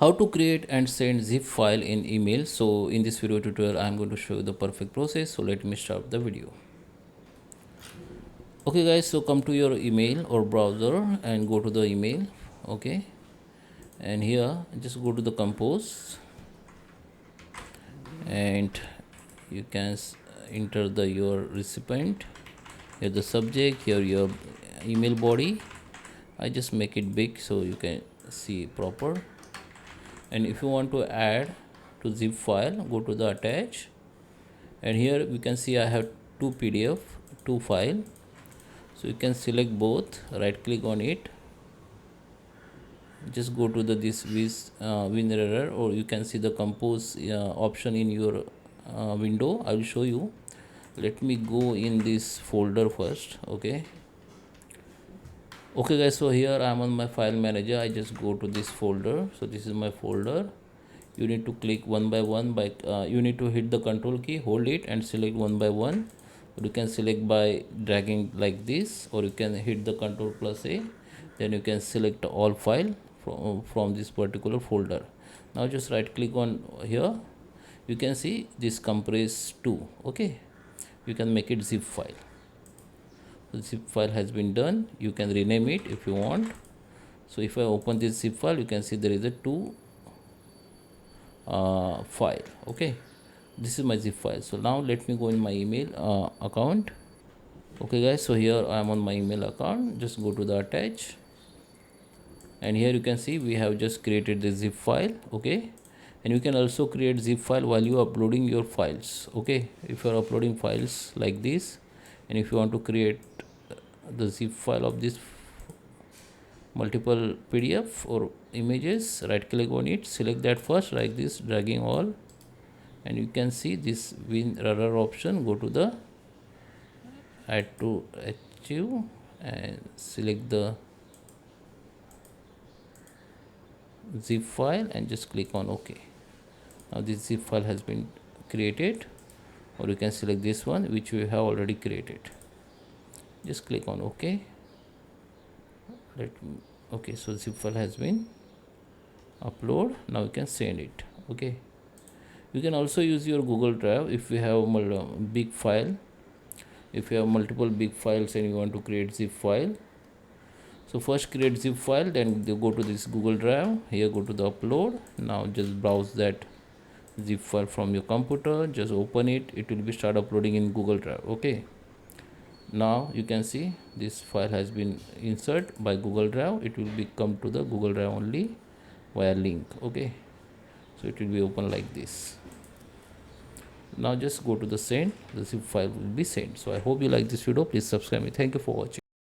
How to create and send zip file in email. So in this video tutorial I am going to show you the perfect process. So let me start the video. Okay guys, so come to your email or browser and go to the email. Okay, and here just go to the compose and you can enter the your recipient. Here the subject, here your email body. I just make it big so you can see proper. And if you want to add to zip file, go to the attach, and here we can see I have two PDF, two file. So you can select both, right click on it, just go to the this WinRarer, or you can see the compose option in your window. I will show you. Let me go in this folder first. Okay guys, so here I am on my file manager. I just go to this folder. So this is my folder. You need to click one by one by you need to hit the control key, hold it and select one by one, or you can select by dragging like this, or you can hit the control plus A, then you can select all file from this particular folder. Now just right click on here, you can see this compress 2. Okay, you can make it zip file. The zip file has been done. You can rename it if you want. So if I open this zip file, you can see there is a 2 file. Okay, this is my zip file. So now let me go in my email account. Okay guys, so here I am on my email account. Just go to the attach, and here you can see we have just created the zip file. Okay, and you can also create zip file while you are uploading your files. Okay, if you are uploading files like this, and if you want to create the zip file of this multiple PDF or images, right click on it, select that first like this, dragging all, and you can see this WinRarer option. Go to the add to archive and select the zip file and just click on OK. Now this zip file has been created, or you can select this one which we have already created. Just click on OK. Okay, so zip file has been upload. Now you can send it. Okay, you can also use your Google Drive if you have big file. If you have multiple big files and you want to create zip file, so first create zip file, then you go to this Google Drive. Here go to the upload. Now just browse that zip file from your computer, just open it. It will be start uploading in Google Drive. Okay, now you can see this file has been inserted by Google Drive. It will be come to the Google Drive only via link. Okay, so it will be open like this. Now just go to the send. The zip file will be sent. So I hope you like this video. Please subscribe me. Thank you for watching.